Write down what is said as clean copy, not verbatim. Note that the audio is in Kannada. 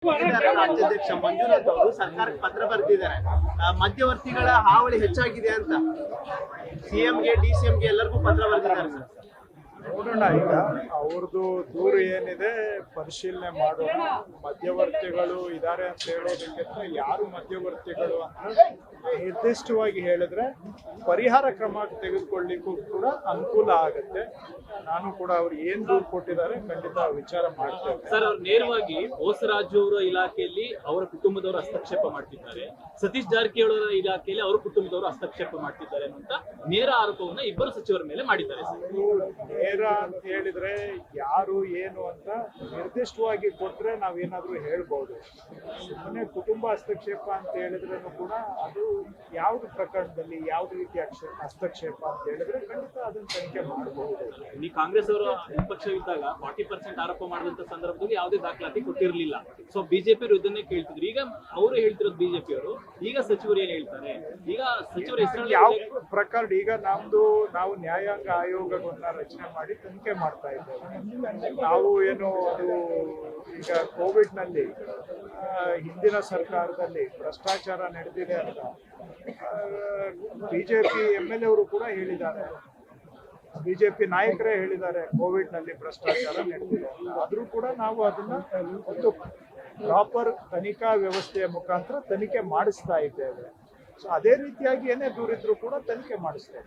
ರಾಜ್ಯಾಧ್ಯಕ್ಷ ಮಂಜುನಾಥ್ ಅವರು ಸರ್ಕಾರಕ್ಕೆ ಪತ್ರ ಬರೆದಿದ್ದಾರೆ. ಮಧ್ಯವರ್ತಿಗಳ ಹಾವಳಿ ಹೆಚ್ಚಾಗಿದೆ ಅಂತ ಸಿಎಂಗೆ ಡಿಸಿಎಂಗೆ ಎಲ್ಲರಿಗೂ ಪತ್ರ ಬರೆದಿದ್ದಾರೆ ಸರ್. ನೋಡೋಣ, ಈಗ ಅವ್ರದ್ದು ದೂರು ಏನಿದೆ ಪರಿಶೀಲನೆ ಮಾಡೋಣ. ಮಧ್ಯವರ್ತಿಗಳು ಇದ್ದಾರೆ ಅಂತ ಹೇಳೋದಕ್ಕಿಂತ ಯಾರು ಮಧ್ಯವರ್ತಿಗಳು ಅಂತ ನಿರ್ದಿಷ್ಟವಾಗಿ ಹೇಳಿದ್ರೆ ಪರಿಹಾರ ಕ್ರಮ ತೆಗೆದುಕೊಳ್ಳಿಕ್ಕೂ ಕೂಡ ಅನುಕೂಲ ಆಗುತ್ತೆ. ನಾನು ಕೂಡ ಅವ್ರು ಏನ್ ದೂರು ಕೊಟ್ಟಿದ್ದಾರೆ ಖಂಡಿತ ವಿಚಾರ ಮಾಡ್ತೇವೆ. ಸರ್, ಅವ್ರು ನೇರವಾಗಿ ಬೋಸರಾಜು ಅವರ ಇಲಾಖೆಯಲ್ಲಿ ಅವರ ಕುಟುಂಬದವರು ಹಸ್ತಕ್ಷೇಪ ಮಾಡ್ತಿದ್ದಾರೆ, ಸತೀಶ್ ಜಾರಕಿಹೊಳಿ ಅವರ ಇಲಾಖೆಯಲ್ಲಿ ಅವರ ಕುಟುಂಬದವರು ಹಸ್ತಕ್ಷೇಪ ಮಾಡ್ತಿದ್ದಾರೆ ಅಂತ ನೇರ ಆರೋಪವನ್ನ ಇಬ್ಬರು ಸಚಿವರ ಮೇಲೆ ಮಾಡಿದ್ದಾರೆ. ನೇರ ಅಂತ ಹೇಳಿದ್ರೆ ಯಾರು ಏನು ಅಂತ ನಿರ್ದಿಷ್ಟವಾಗಿ ಕೊಟ್ರೆ ನಾವೇನಾದ್ರೂ ಹೇಳ್ಬೋದು. ಸುಮ್ಮನೆ ಕುಟುಂಬ ಹಸ್ತಕ್ಷೇಪ ಅಂತ ಹೇಳಿದ್ರೂ ಕೂಡ ಅದು ಯಾವ್ದು ಪ್ರಕರಣದಲ್ಲಿ ಯಾವ್ದು ರೀತಿ ಹಸ್ತಕ್ಷೇಪ ಅಂತ ಹೇಳಿದ್ರೆ ಖಂಡಿತ ಅದನ್ನ ತನಿಖೆ ಮಾಡಬಹುದು. ಈ ಕಾಂಗ್ರೆಸ್ ಅವರ ವಿಪಕ್ಷವಿದ್ದಾಗ 40% ಆರೋಪ ಮಾಡಿದಂತ ಸಂದರ್ಭದಲ್ಲಿ ಯಾವುದೇ ದಾಖಲಾತಿ ಕೊಟ್ಟಿರಲಿಲ್ಲ. ಸೊ ಬಿಜೆಪಿ ಅವರು ಇದನ್ನೇ ಕೇಳ್ತಿದ್ರು. ಈಗ ಅವರು ಹೇಳ್ತಿರೋದು ಬಿಜೆಪಿ ಅವರು, ಈಗ ಸಚಿವರು ಏನ್ ಹೇಳ್ತಾರೆ? ಈಗ ಸಚಿವರ ಹೆಸರಲ್ಲಿ ಯಾವ ಪ್ರಕರಣ? ಈಗ ನಾವು ನ್ಯಾಯಾಂಗ ಆಯೋಗವನ್ನ ರಚನೆ ಮಾಡಿ ತನಿಖೆ ಮಾಡ್ತಾ ಇದ್ದೇವೆ. ನಾವು ಏನು ಅದು ಈಗ ಕೋವಿಡ್ ನಲ್ಲಿ ಹಿಂದಿನ ಸರ್ಕಾರದಲ್ಲಿ ಭ್ರಷ್ಟಾಚಾರ ನಡೆದಿದೆ ಅಂತ ಬಿಜೆಪಿ MLA ಅವರು ಕೂಡ ಹೇಳಿದ್ದಾರೆ, ಬಿಜೆಪಿ ನಾಯಕರೇ ಹೇಳಿದ್ದಾರೆ ಕೋವಿಡ್ ನಲ್ಲಿ ಭ್ರಷ್ಟಾಚಾರ ನಡೆದಿದೆ ಅಂತ. ಆದ್ರೂ ಕೂಡ ನಾವು ಅದನ್ನ ಒಂದು ಪ್ರಾಪರ್ ತನಿಖಾ ವ್ಯವಸ್ಥೆಯ ಮುಖಾಂತರ ತನಿಖೆ ಮಾಡಿಸ್ತಾ ಇದ್ದೇವೆ. ಸೊ ಅದೇ ರೀತಿಯಾಗಿ ಏನೇ ದೂರಿದ್ರು ಕೂಡ ತನಿಖೆ ಮಾಡಿಸ್ತೇವೆ.